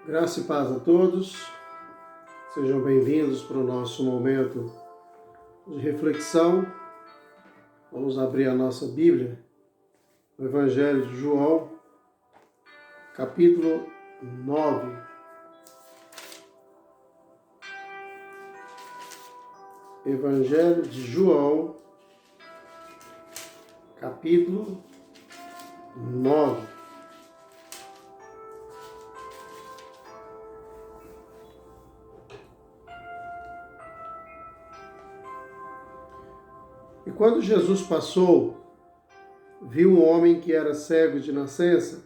Graça e paz a todos, sejam bem-vindos para o nosso momento de reflexão. Vamos abrir a nossa Bíblia, no Evangelho de João, capítulo 9. Evangelho de João, capítulo 9. E quando Jesus passou, viu um homem que era cego de nascença,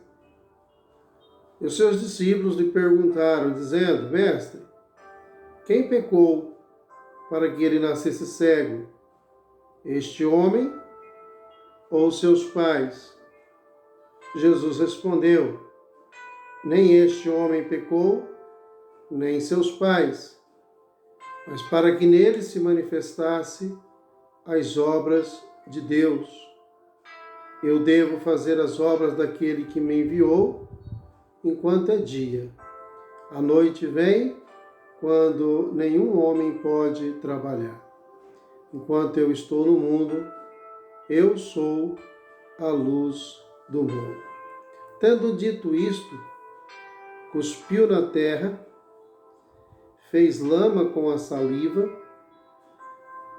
e os seus discípulos lhe perguntaram, dizendo: Mestre, quem pecou para que ele nascesse cego? Este homem ou seus pais? Jesus respondeu: Nem este homem pecou, nem seus pais, mas para que nele se manifestasse as obras de Deus. Eu devo fazer as obras daquele que me enviou enquanto é dia. A noite vem quando nenhum homem pode trabalhar. Enquanto eu estou no mundo, eu sou a luz do mundo. Tendo dito isto, cuspiu na terra, fez lama com a saliva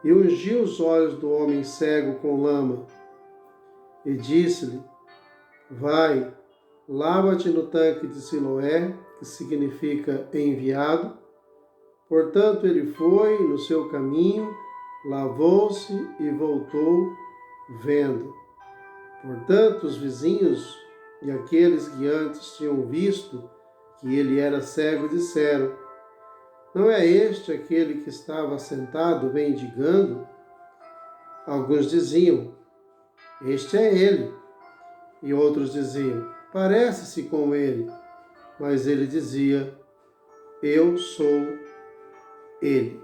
e ungiu os olhos do homem cego com lama. E disse-lhe: Vai, lava-te no tanque de Siloé, que significa enviado. Portanto, ele foi no seu caminho, lavou-se e voltou vendo. Portanto, os vizinhos e aqueles que antes tinham visto que ele era cego disseram: Não é este aquele que estava sentado mendigando? Alguns diziam: Este é ele. E outros diziam: Parece-se com ele. Mas ele dizia: Eu sou ele.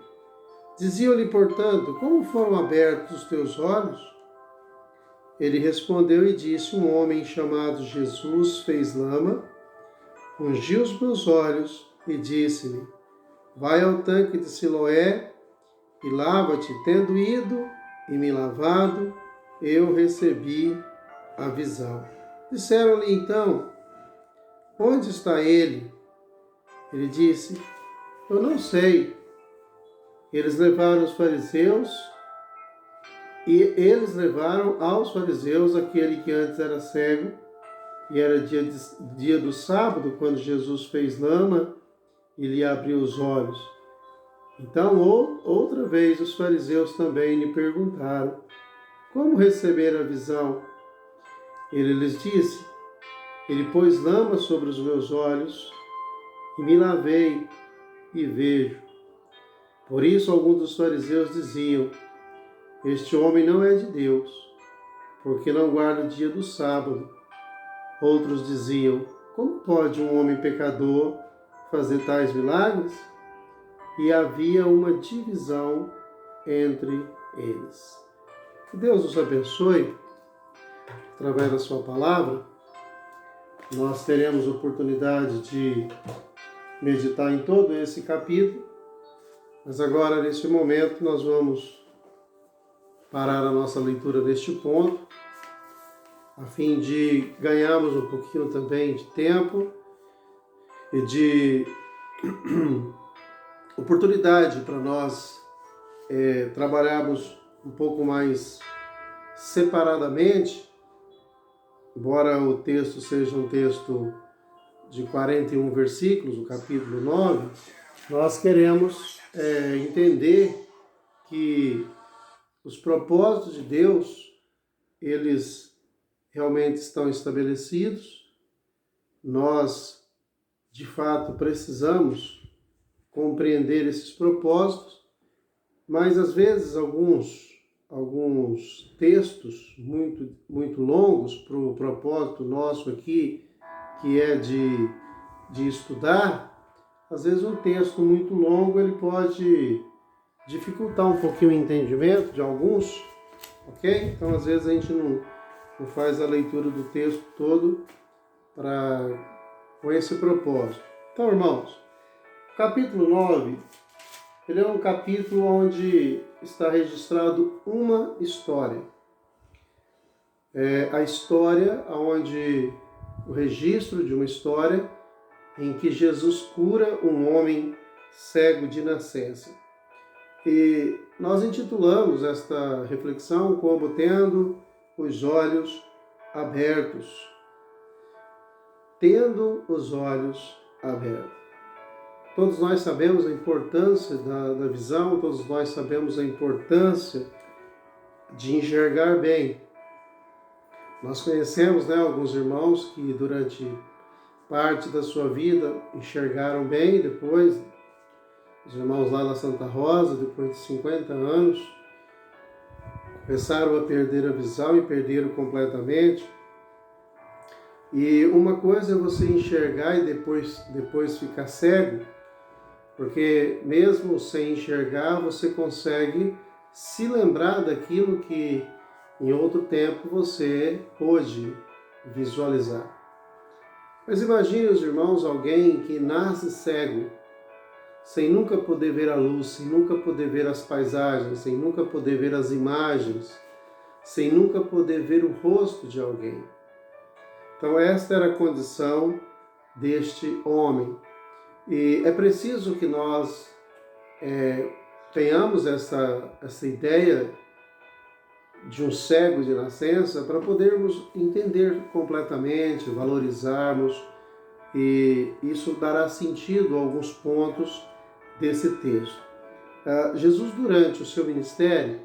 Diziam-lhe, portanto: Como foram abertos os teus olhos? Ele respondeu e disse: Um homem chamado Jesus fez lama, ungiu os meus olhos e disse-me: Vai ao tanque de Siloé e lava-te. Tendo ido e me lavado, eu recebi a visão. Disseram-lhe então: Onde está ele? Ele disse: Eu não sei. Eles levaram aos fariseus aquele que antes era cego, e era dia do sábado, quando Jesus fez lama e lhe abriu os olhos. Então, outra vez, os fariseus também lhe perguntaram: Como receber a visão? Ele lhes disse: Ele pôs lama sobre os meus olhos e me lavei e vejo. Por isso, alguns dos fariseus diziam: Este homem não é de Deus, porque não guarda o dia do sábado. Outros diziam: Como pode um homem pecador fazer tais milagres? E havia uma divisão entre eles. Que Deus os abençoe. Através da sua palavra, nós teremos oportunidade de meditar em todo esse capítulo, mas agora, neste momento, nós vamos parar a nossa leitura deste ponto, a fim de ganharmos um pouquinho também de tempo e de oportunidade para nós trabalharmos um pouco mais separadamente. Embora o texto seja um texto de 41 versículos, o capítulo 9, nós queremos entender que os propósitos de Deus, eles realmente estão estabelecidos. Nós, de fato, precisamos compreender esses propósitos, mas às vezes alguns textos muito longos para o propósito nosso aqui, que é de estudar, às vezes um texto muito longo ele pode dificultar um pouquinho o entendimento de alguns, ok? Então às vezes a gente não faz a leitura do texto todo com esse propósito. Então, irmãos, o capítulo 9, ele é um capítulo onde está registrado uma história. É a história onde o registro de uma história em que Jesus cura um homem cego de nascença. E nós intitulamos esta reflexão como tendo os olhos abertos. Tendo os olhos abertos. Todos nós sabemos a importância da visão, todos nós sabemos a importância de enxergar bem. Nós conhecemos, alguns irmãos que durante parte da sua vida enxergaram bem, depois, os irmãos lá na Santa Rosa, depois de 50 anos, começaram a perder a visão e perderam completamente. E uma coisa é você enxergar e depois ficar cego, porque mesmo sem enxergar, você consegue se lembrar daquilo que em outro tempo você pôde visualizar. Mas imagine, os irmãos, alguém que nasce cego, sem nunca poder ver a luz, sem nunca poder ver as paisagens, sem nunca poder ver as imagens, sem nunca poder ver o rosto de alguém. Então esta era a condição deste homem. E é preciso que nós tenhamos essa ideia de um cego de nascença para podermos entender completamente, valorizarmos, e isso dará sentido a alguns pontos desse texto. Jesus, durante o seu ministério,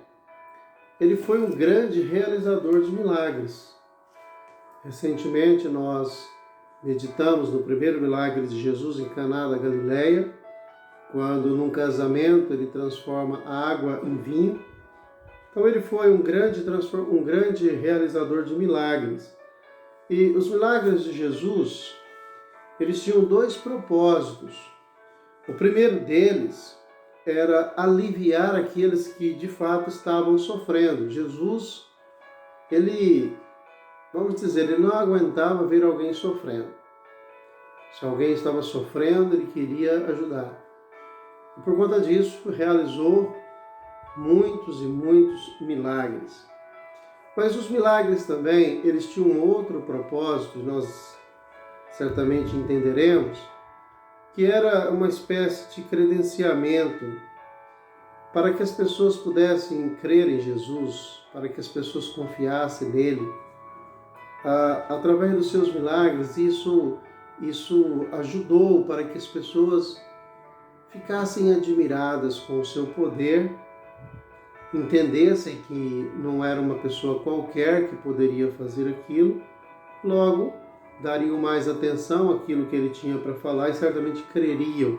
ele foi um grande realizador de milagres. Recentemente nós meditamos no primeiro milagre de Jesus em Caná da Galileia, quando num casamento ele transforma a água em vinho. Então ele foi um grande realizador de milagres. E os milagres de Jesus, eles tinham dois propósitos. O primeiro deles era aliviar aqueles que de fato estavam sofrendo. Jesus, ele não aguentava ver alguém sofrendo. Se alguém estava sofrendo, ele queria ajudar. E por conta disso, realizou muitos e muitos milagres. Mas os milagres também, eles tinham um outro propósito, nós certamente entenderemos, que era uma espécie de credenciamento para que as pessoas pudessem crer em Jesus, para que as pessoas confiassem nele. Através dos seus milagres, isso ajudou para que as pessoas ficassem admiradas com o seu poder, entendessem que não era uma pessoa qualquer que poderia fazer aquilo, logo dariam mais atenção àquilo que ele tinha para falar e certamente creriam.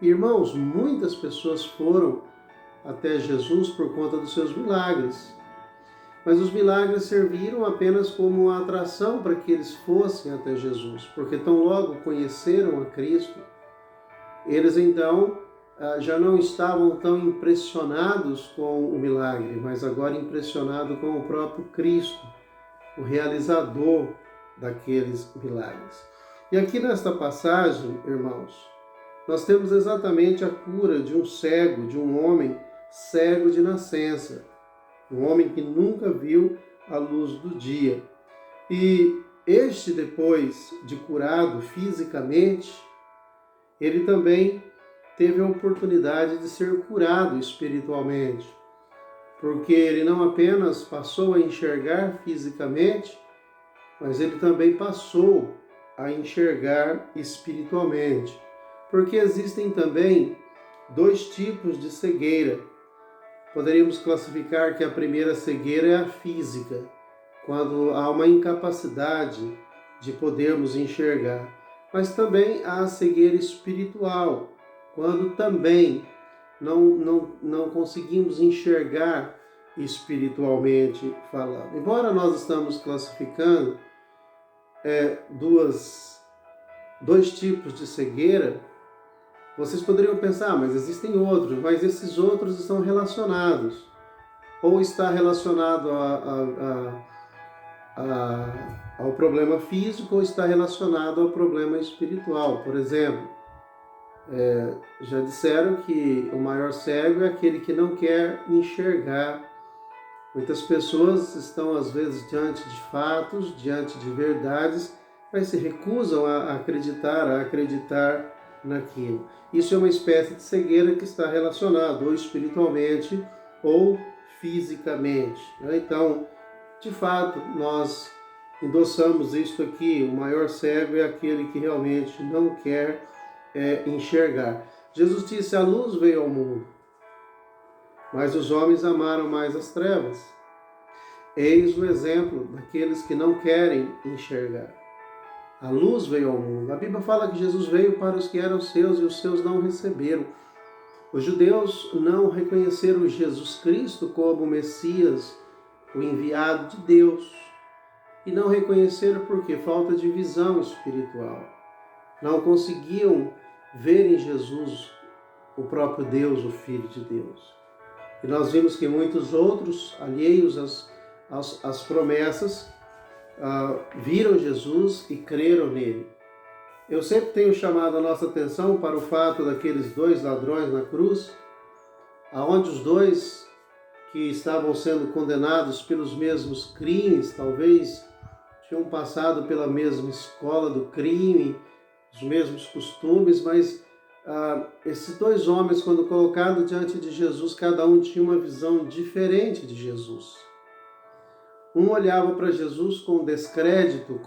Irmãos, muitas pessoas foram até Jesus por conta dos seus milagres, mas os milagres serviram apenas como uma atração para que eles fossem até Jesus, porque tão logo conheceram a Cristo, eles então já não estavam tão impressionados com o milagre, mas agora impressionados com o próprio Cristo, o realizador daqueles milagres. E aqui nesta passagem, irmãos, nós temos exatamente a cura de um cego, de um homem cego de nascença, um homem que nunca viu a luz do dia. E este, depois de curado fisicamente, ele também teve a oportunidade de ser curado espiritualmente, porque ele não apenas passou a enxergar fisicamente, mas ele também passou a enxergar espiritualmente, porque existem também dois tipos de cegueira. Poderíamos classificar que a primeira cegueira é a física, quando há uma incapacidade de podermos enxergar, mas também há a cegueira espiritual, quando também não conseguimos enxergar espiritualmente falando. Embora nós estamos classificando dois tipos de cegueira, vocês poderiam pensar, mas existem outros, mas esses outros estão relacionados. Ou está relacionado ao problema físico ou está relacionado ao problema espiritual. Por exemplo, já disseram que o maior cego é aquele que não quer enxergar. Muitas pessoas estão, às vezes, diante de fatos, diante de verdades, mas se recusam a acreditar naquilo. Isso é uma espécie de cegueira que está relacionada ou espiritualmente ou fisicamente. Então, de fato, nós endossamos isto aqui: o maior cego é aquele que realmente não quer enxergar. Jesus disse: a luz veio ao mundo, mas os homens amaram mais as trevas. Eis o exemplo daqueles que não querem enxergar. A luz veio ao mundo. A Bíblia fala que Jesus veio para os que eram seus e os seus não receberam. Os judeus não reconheceram Jesus Cristo como o Messias, o enviado de Deus. E não reconheceram porque falta de visão espiritual. Não conseguiam ver em Jesus o próprio Deus, o Filho de Deus. E nós vimos que muitos outros, alheios às promessas, viram Jesus e creram nele. Eu sempre tenho chamado a nossa atenção para o fato daqueles dois ladrões na cruz, aonde os dois que estavam sendo condenados pelos mesmos crimes, talvez tinham passado pela mesma escola do crime, os mesmos costumes, mas esses dois homens, quando colocados diante de Jesus, cada um tinha uma visão diferente de Jesus. Um olhava para Jesus com descrédito,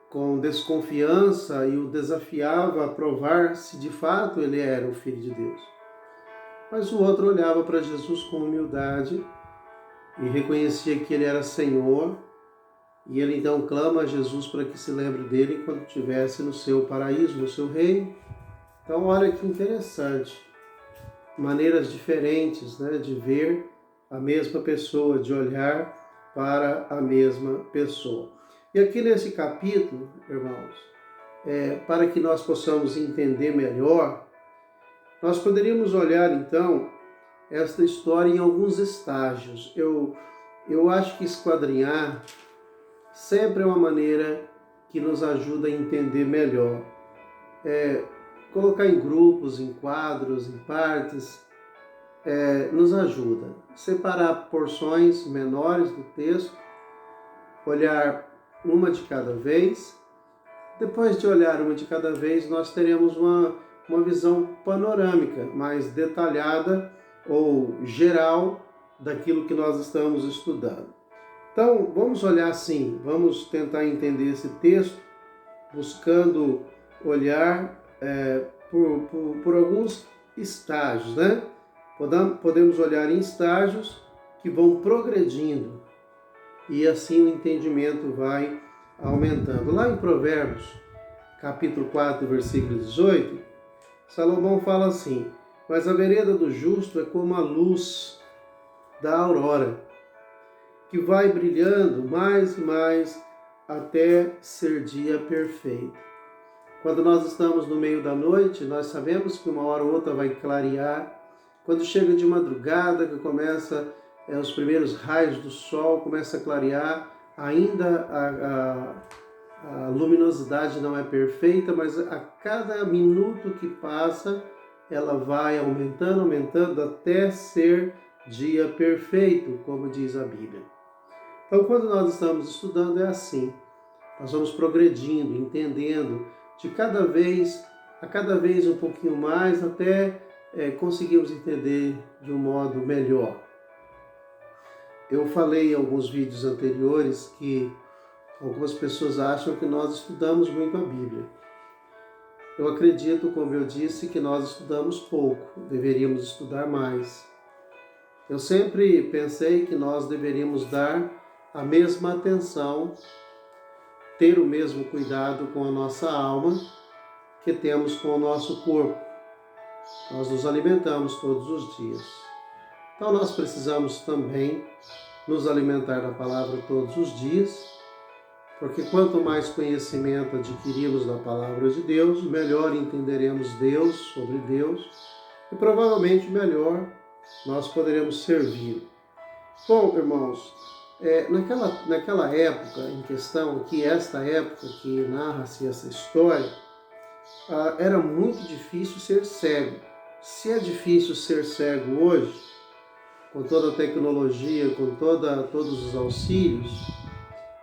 com desconfiança e o desafiava a provar se de fato ele era o Filho de Deus. Mas o outro olhava para Jesus com humildade e reconhecia que ele era Senhor, e ele então clama a Jesus para que se lembre dele quando estivesse no seu paraíso, no seu reino. Então, olha que interessante, maneiras diferentes, né, de ver a mesma pessoa, de olhar para a mesma pessoa. E aqui nesse capítulo, irmãos, para que nós possamos entender melhor, nós poderíamos olhar então esta história em alguns estágios. Eu acho que esquadrinhar sempre é uma maneira que nos ajuda a entender melhor. Colocar em grupos, em quadros, em partes, nos ajuda. Separar porções menores do texto, olhar uma de cada vez. Depois de olhar uma de cada vez, nós teremos uma visão panorâmica, mais detalhada ou geral daquilo que nós estamos estudando. Então, vamos olhar assim, vamos tentar entender esse texto, buscando olhar por alguns estágios, né? Podemos olhar em estágios que vão progredindo e assim o entendimento vai aumentando. Lá em Provérbios, capítulo 4, versículo 18, Salomão fala assim: mas a vereda do justo é como a luz da aurora, que vai brilhando mais e mais até ser dia perfeito. Quando nós estamos no meio da noite, nós sabemos que uma hora ou outra vai clarear. Quando chega de madrugada, que começa os primeiros raios do sol, começa a clarear, ainda a luminosidade não é perfeita, mas a cada minuto que passa, ela vai aumentando até ser dia perfeito, como diz a Bíblia. Então, quando nós estamos estudando, é assim. Nós vamos progredindo, entendendo de cada vez um pouquinho mais, até conseguirmos entender de um modo melhor. Eu falei em alguns vídeos anteriores que algumas pessoas acham que nós estudamos muito a Bíblia. Eu acredito, como eu disse, que nós estudamos pouco, deveríamos estudar mais. Eu sempre pensei que nós deveríamos dar a mesma atenção, ter o mesmo cuidado com a nossa alma que temos com o nosso corpo. Nós nos alimentamos todos os dias. Então nós precisamos também nos alimentar da palavra todos os dias, porque quanto mais conhecimento adquirimos da palavra de Deus, melhor entenderemos Deus, sobre Deus, e provavelmente melhor nós poderemos servir. Bom, irmãos, Naquela época em questão, que esta época que narra-se essa história, era muito difícil ser cego. Se é difícil ser cego hoje, com toda a tecnologia, com todos os auxílios,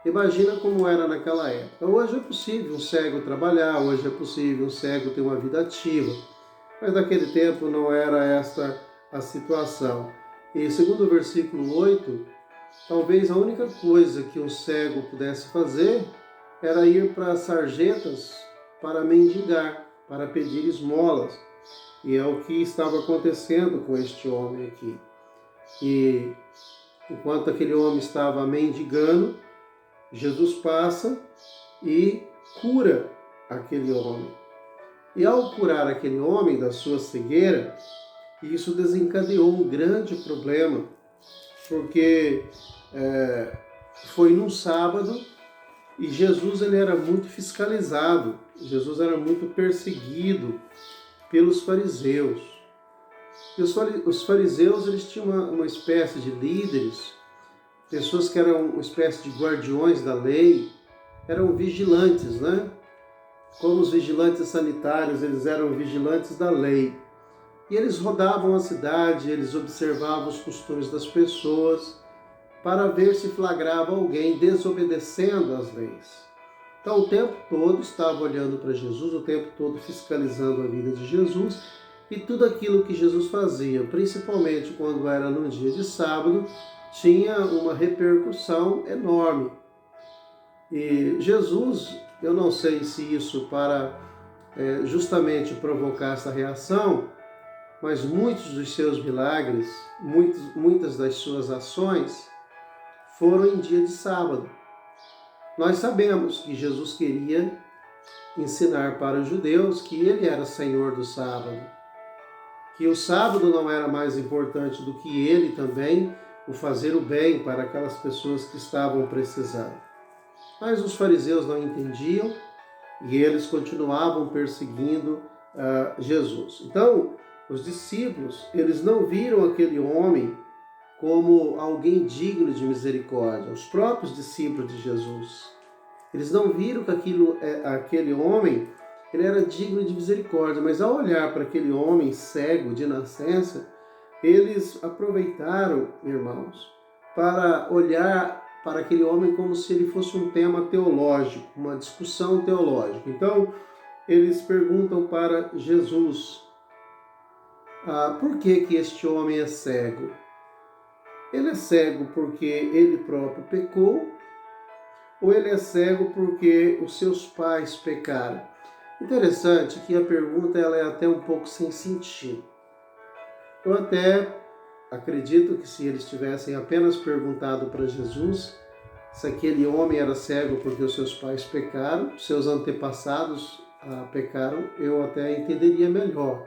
imagina como era naquela época. Hoje é possível um cego trabalhar, hoje é possível um cego ter uma vida ativa, mas naquele tempo não era esta a situação. E segundo o versículo 8, talvez a única coisa que um cego pudesse fazer era ir para as sarjetas para mendigar, para pedir esmolas. E é o que estava acontecendo com este homem aqui. E enquanto aquele homem estava mendigando, Jesus passa e cura aquele homem. E ao curar aquele homem da sua cegueira, isso desencadeou um grande problema, porque foi num sábado e Jesus ele era muito fiscalizado, Jesus era muito perseguido pelos fariseus. E os fariseus eles tinham uma espécie de líderes, pessoas que eram uma espécie de guardiões da lei, eram vigilantes, né? Como os vigilantes sanitários, eles eram vigilantes da lei. E eles rodavam a cidade, eles observavam os costumes das pessoas para ver se flagrava alguém desobedecendo às leis. Então o tempo todo estava olhando para Jesus, o tempo todo fiscalizando a vida de Jesus e tudo aquilo que Jesus fazia, principalmente quando era no dia de sábado, tinha uma repercussão enorme. E Jesus, eu não sei se isso para justamente provocar essa reação, mas muitos dos seus milagres, muitas das suas ações foram em dia de sábado. Nós sabemos que Jesus queria ensinar para os judeus que ele era Senhor do sábado, que o sábado não era mais importante do que ele também, o fazer o bem para aquelas pessoas que estavam precisando. Mas os fariseus não entendiam e eles continuavam perseguindo Jesus. Então, os discípulos, eles não viram aquele homem como alguém digno de misericórdia, os próprios discípulos de Jesus. Eles não viram que aquele homem ele era digno de misericórdia, mas ao olhar para aquele homem cego de nascença, eles aproveitaram, irmãos, para olhar para aquele homem como se ele fosse um tema teológico, uma discussão teológica. Então, eles perguntam para Jesus, por que este homem é cego? Ele é cego porque ele próprio pecou, ou ele é cego porque os seus pais pecaram? Interessante que a pergunta ela é até um pouco sem sentido. Eu até acredito que se eles tivessem apenas perguntado para Jesus se aquele homem era cego porque os seus pais pecaram, seus antepassados pecaram, eu até entenderia melhor.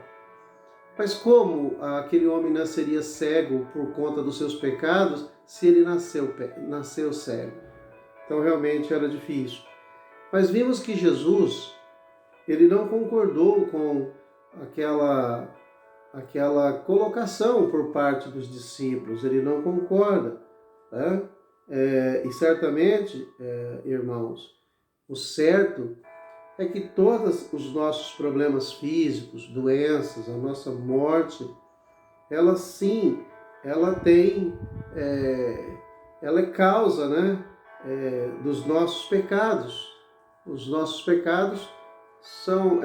Mas como aquele homem nasceria cego por conta dos seus pecados se ele nasceu cego? Então realmente era difícil. Mas vimos que Jesus, ele não concordou com aquela colocação por parte dos discípulos, ele não concorda, né? E certamente, irmãos, o certo é que todos os nossos problemas físicos, doenças, a nossa morte, ela sim, ela é causa, né, dos nossos pecados. Os nossos pecados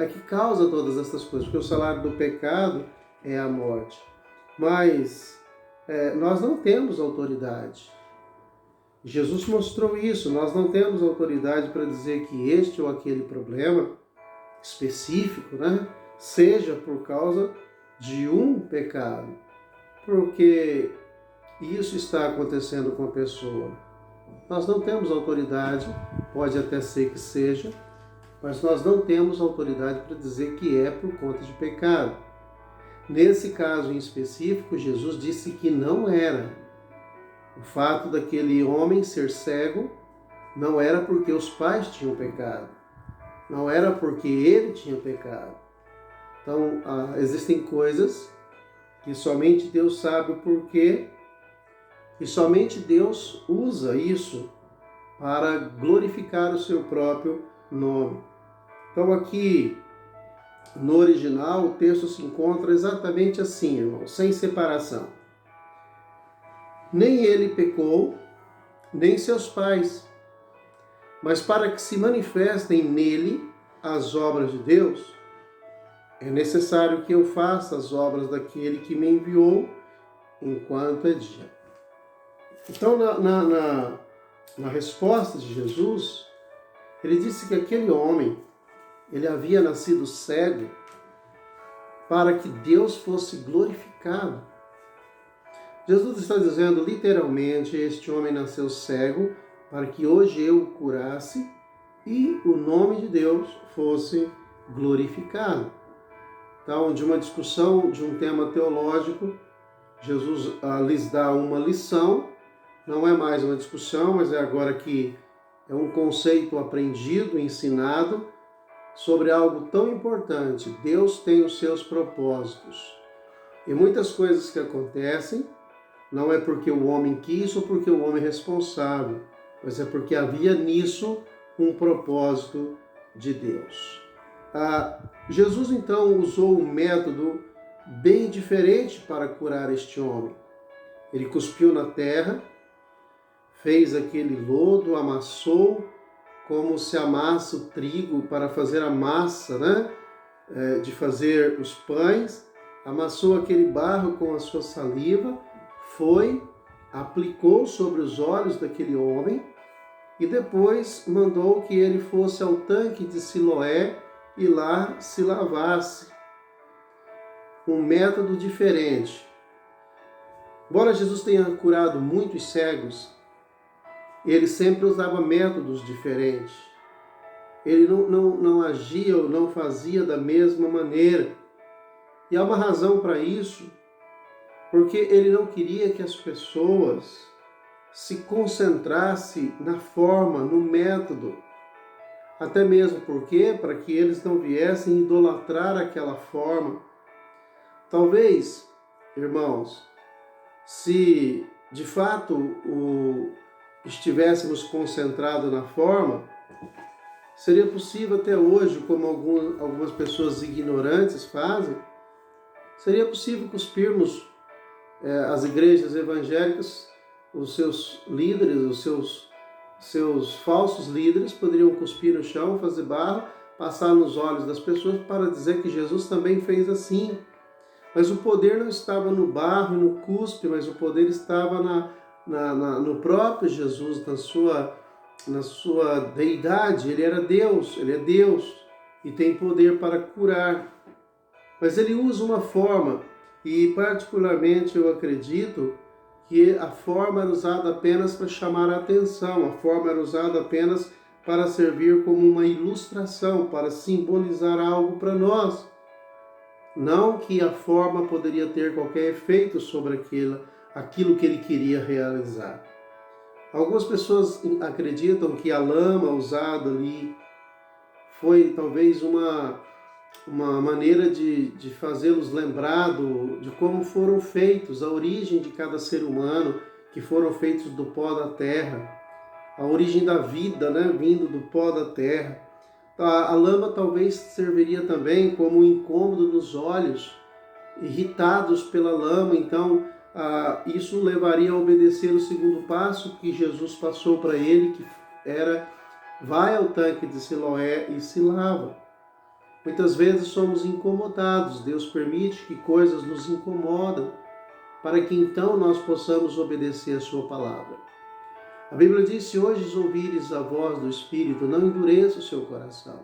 é que causa todas essas coisas, porque o salário do pecado é a morte. Mas nós não temos autoridade. Jesus mostrou isso, nós não temos autoridade para dizer que este ou aquele problema específico, né, seja por causa de um pecado, porque isso está acontecendo com a pessoa. Nós não temos autoridade, pode até ser que seja, mas nós não temos autoridade para dizer que é por conta de pecado. Nesse caso em específico, Jesus disse que não era. O fato daquele homem ser cego não era porque os pais tinham pecado, não era porque ele tinha pecado. Então, existem coisas que somente Deus sabe o porquê E somente Deus usa isso para glorificar o seu próprio nome. Então aqui no original o texto se encontra exatamente assim, irmão, sem separação. Nem ele pecou, nem seus pais, mas para que se manifestem nele as obras de Deus, é necessário que eu faça as obras daquele que me enviou enquanto é dia. Então, na resposta de Jesus, ele disse que aquele homem, ele havia nascido cego para que Deus fosse glorificado. Jesus está dizendo literalmente, este homem nasceu cego para que hoje eu o curasse e o nome de Deus fosse glorificado. Então, de uma discussão de um tema teológico, Jesus lhes dá uma lição, não é mais uma discussão, mas é agora que é um conceito aprendido, ensinado, sobre algo tão importante. Deus tem os seus propósitos. E muitas coisas que acontecem, não é porque o homem quis ou porque o homem é responsável, mas é porque havia nisso um propósito de Deus. Jesus então usou um método bem diferente para curar este homem. Ele cuspiu na terra, fez aquele lodo, amassou como se amassa o trigo para fazer a massa, de fazer os pães, amassou aquele barro com a sua saliva, foi, aplicou sobre os olhos daquele homem e depois mandou que ele fosse ao tanque de Siloé e lá se lavasse. Um método diferente. Embora Jesus tenha curado muitos cegos, ele sempre usava métodos diferentes. Ele não agia ou não fazia da mesma maneira. E há uma razão para isso, porque ele não queria que as pessoas se concentrassem na forma, no método. Até mesmo porque, para que eles não viessem idolatrar aquela forma. Talvez, irmãos, se de fato estivéssemos concentrados na forma, seria possível até hoje, como algumas pessoas ignorantes fazem, seria possível cuspirmos as igrejas evangélicas, os seus líderes, os seus falsos líderes poderiam cuspir no chão, fazer barro, passar nos olhos das pessoas para dizer que Jesus também fez assim. Mas o poder não estava no barro e no cuspe, mas o poder estava no próprio Jesus, na sua deidade. Ele era Deus, ele é Deus e tem poder para curar. Mas ele usa uma forma, e particularmente eu acredito que a forma era usada apenas para chamar a atenção, a forma era usada apenas para servir como uma ilustração, para simbolizar algo para nós. Não que a forma poderia ter qualquer efeito sobre aquilo que ele queria realizar. Algumas pessoas acreditam que a lama usada ali foi talvez uma maneira de fazê-los lembrar de como foram feitos, a origem de cada ser humano, que foram feitos do pó da terra, a origem da vida, vindo do pó da terra. A lama talvez serviria também como um incômodo nos olhos, irritados pela lama. Então, isso levaria a obedecer o segundo passo que Jesus passou para ele, que era: vai ao tanque de Siloé e se lava. Muitas vezes somos incomodados, Deus permite que coisas nos incomodam, para que então nós possamos obedecer a sua palavra. A Bíblia diz: se hoje ouvires a voz do Espírito, não endureça o seu coração.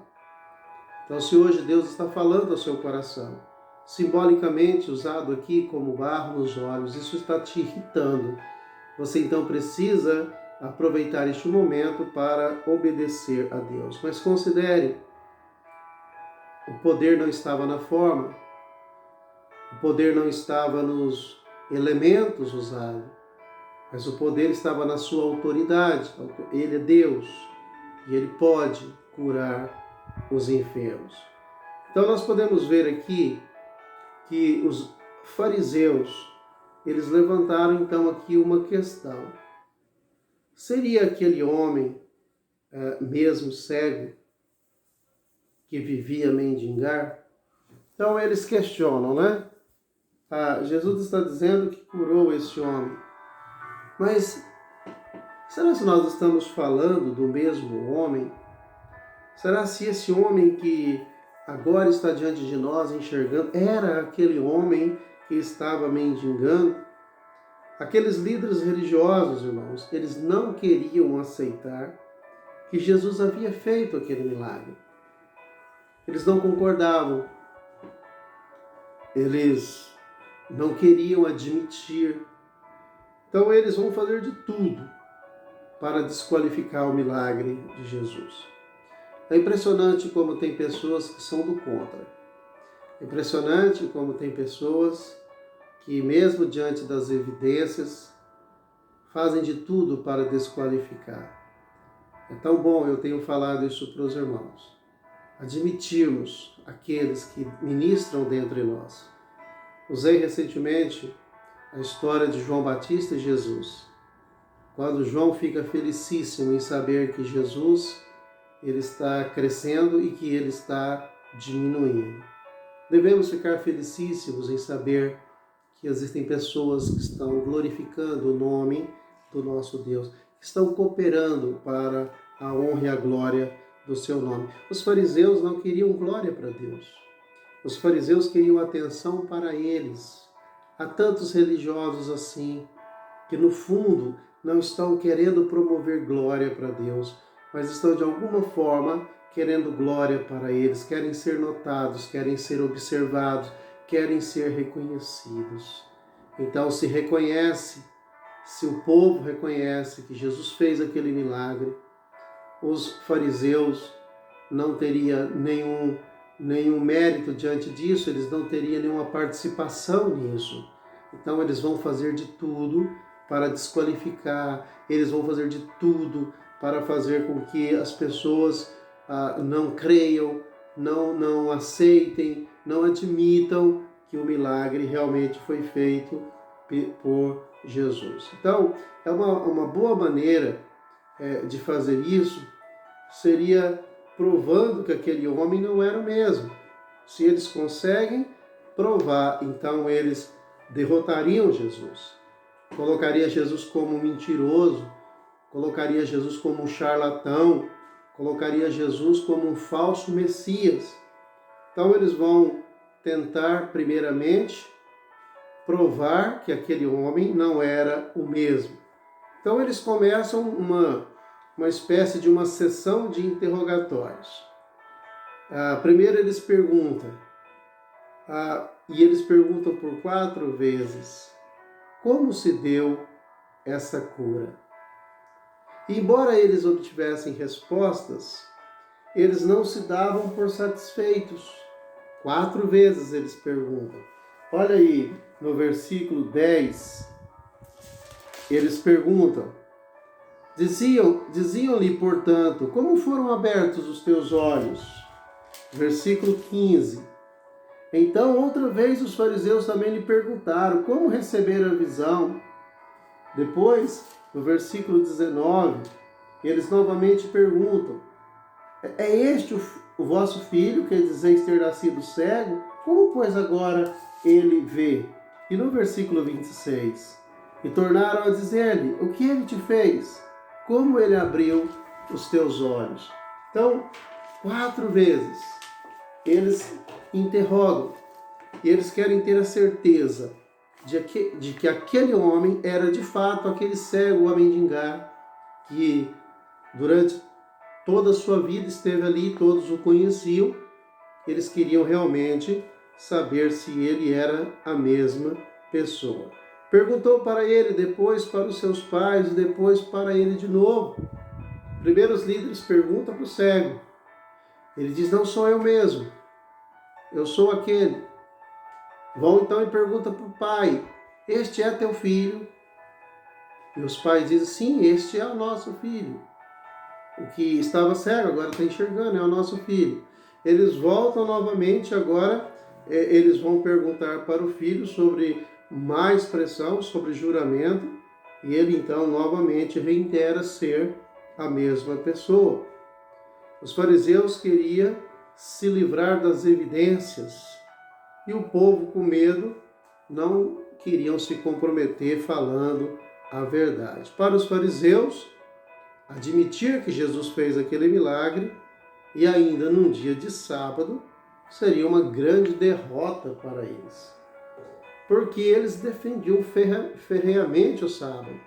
Então, se hoje Deus está falando ao seu coração, simbolicamente usado aqui como barro nos olhos, isso está te irritando. Você então precisa aproveitar este momento para obedecer a Deus. Mas considere, o poder não estava na forma, o poder não estava nos elementos usados, mas o poder estava na sua autoridade. Ele é Deus e Ele pode curar os enfermos. Então nós podemos ver aqui que os fariseus, eles levantaram então aqui uma questão. Seria aquele homem mesmo cego que vivia a mendigar? Então eles questionam, né? Jesus está dizendo que curou esse homem. Mas será que nós estamos falando do mesmo homem? Será se esse homem que agora está diante de nós enxergando era aquele homem que estava mendigando? Aqueles líderes religiosos, irmãos, eles não queriam aceitar que Jesus havia feito aquele milagre. Eles não concordavam. Eles não queriam admitir. Então eles vão fazer de tudo para desqualificar o milagre de Jesus. É impressionante como tem pessoas que são do contra. É impressionante como tem pessoas que, mesmo diante das evidências, fazem de tudo para desqualificar. É tão bom, eu tenho falado isso para os irmãos, admitirmos aqueles que ministram dentro de nós. Usei recentemente a história de João Batista e Jesus. Quando João fica felicíssimo em saber que Jesus ele está crescendo e que ele está diminuindo. Devemos ficar felicíssimos em saber que existem pessoas que estão glorificando o nome do nosso Deus, que estão cooperando para a honra e a glória do seu nome. Os fariseus não queriam glória para Deus. Os fariseus queriam atenção para eles. Há tantos religiosos assim, que no fundo não estão querendo promover glória para Deus, mas estão de alguma forma querendo glória para eles, querem ser notados, querem ser observados, querem ser reconhecidos. Então se reconhece, se o povo reconhece que Jesus fez aquele milagre, os fariseus não teriam nenhum mérito diante disso, eles não teriam nenhuma participação nisso. Então eles vão fazer de tudo para desqualificar, eles vão fazer de tudo para fazer com que as pessoas não creiam, não aceitem, não admitam que o milagre realmente foi feito por Jesus. Então, é uma boa maneira de fazer isso, seria provando que aquele homem não era o mesmo. Se eles conseguem provar, então eles derrotariam Jesus. Colocaria Jesus como um mentiroso, colocaria Jesus como um charlatão, colocaria Jesus como um falso Messias. Então eles vão tentar, primeiramente, provar que aquele homem não era o mesmo. Então eles começam uma espécie de uma sessão de interrogatórios. Primeiro eles perguntam, e eles perguntam por 4 vezes, como se deu essa cura? E, embora eles obtivessem respostas, eles não se davam por satisfeitos. 4 vezes eles perguntam. Olha aí, no versículo 10, eles perguntam, diziam-lhe, portanto, como foram abertos os teus olhos? Versículo 15. Então, outra vez, os fariseus também lhe perguntaram, como receberam a visão? Depois, no versículo 19, eles novamente perguntam, é este o vosso filho, que dizeis ter nascido cego? Como, pois, agora ele vê? E no versículo 26, e tornaram a dizer-lhe, o que ele te fez? Como ele abriu os teus olhos? Então, 4 vezes, eles interrogam, e eles querem ter a certeza de que aquele homem era de fato aquele cego a mendigar, que durante toda a sua vida esteve ali, todos o conheciam. Eles queriam realmente saber se ele era a mesma pessoa. Perguntou para ele, depois para os seus pais, depois para ele de novo. Primeiro os líderes perguntam para o cego. Ele diz, não sou eu mesmo, eu sou aquele. Vão então e perguntam para o pai, este é teu filho? E os pais dizem, sim, este é o nosso filho. O que estava cego agora está enxergando, é o nosso filho. Eles voltam novamente agora, eles vão perguntar para o filho sobre mais pressão sobre juramento e ele então novamente reitera ser a mesma pessoa. Os fariseus queriam se livrar das evidências e o povo, com medo, não queriam se comprometer falando a verdade. Para os fariseus, admitir que Jesus fez aquele milagre e ainda num dia de sábado seria uma grande derrota para eles, porque eles defendiam ferreamente o sábado.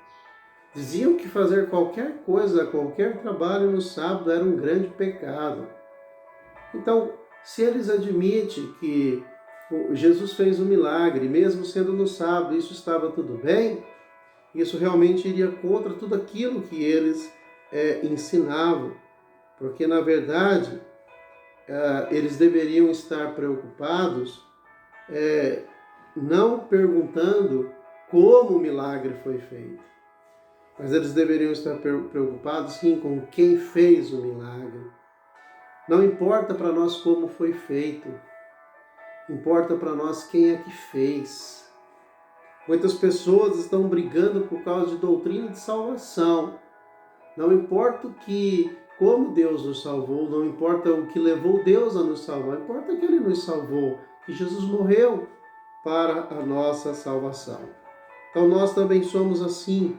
Diziam que fazer qualquer coisa, qualquer trabalho no sábado era um grande pecado. Então, se eles admitem que Jesus fez um milagre, mesmo sendo no sábado, isso estava tudo bem, isso realmente iria contra tudo aquilo que eles ensinavam, porque na verdade eles deveriam estar preocupados não perguntando como o milagre foi feito, mas eles deveriam estar preocupados sim com quem fez o milagre. Não importa para nós como foi feito, importa para nós quem é que fez. Muitas pessoas estão brigando por causa de doutrina de salvação. Não importa como Deus nos salvou, não importa o que levou Deus a nos salvar, importa que Ele nos salvou, que Jesus morreu para a nossa salvação. Então nós também somos assim.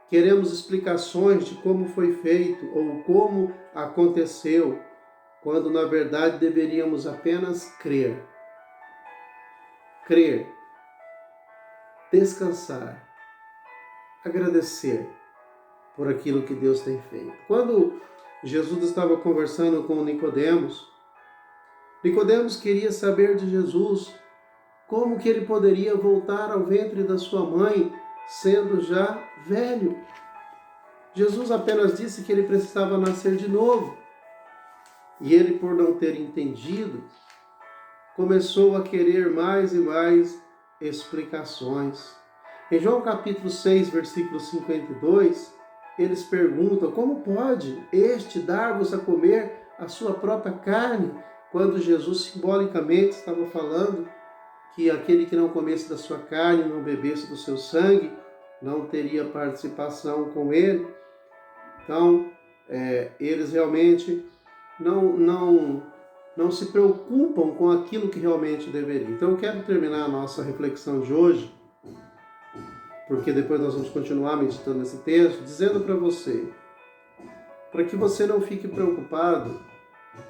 Queremos explicações de como foi feito ou como aconteceu, quando na verdade deveríamos apenas crer. Crer, descansar, agradecer por aquilo que Deus tem feito. Quando Jesus estava conversando com Nicodemos queria saber de Jesus como que ele poderia voltar ao ventre da sua mãe, sendo já velho. Jesus apenas disse que ele precisava nascer de novo. E ele, por não ter entendido, começou a querer mais e mais explicações. Em João capítulo 6, versículo 52, eles perguntam: como pode este dar-vos a comer a sua própria carne? Quando Jesus simbolicamente estava falando que aquele que não comesse da sua carne, não bebesse do seu sangue, não teria participação com ele. Então, eles realmente não se preocupam com aquilo que realmente deveria. Então eu quero terminar a nossa reflexão de hoje, porque depois nós vamos continuar meditando nesse texto, dizendo para você, para que você não fique preocupado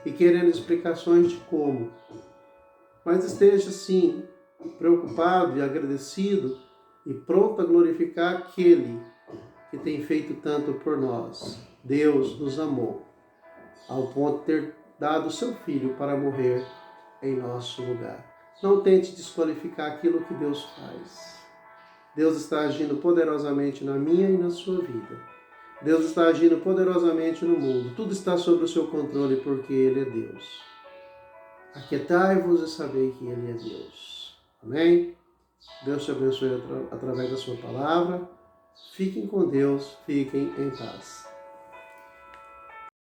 e querendo explicações de como, mas esteja sim preocupado e agradecido e pronto a glorificar aquele que tem feito tanto por nós. Deus nos amou ao ponto de ter dado o seu Filho para morrer em nosso lugar. Não tente desqualificar aquilo que Deus faz. Deus está agindo poderosamente na minha e na sua vida. Deus está agindo poderosamente no mundo. Tudo está sob o seu controle porque Ele é Deus. Aquietai-vos e sabei que Ele é Deus. Amém? Deus te abençoe através da sua palavra. Fiquem com Deus, fiquem em paz.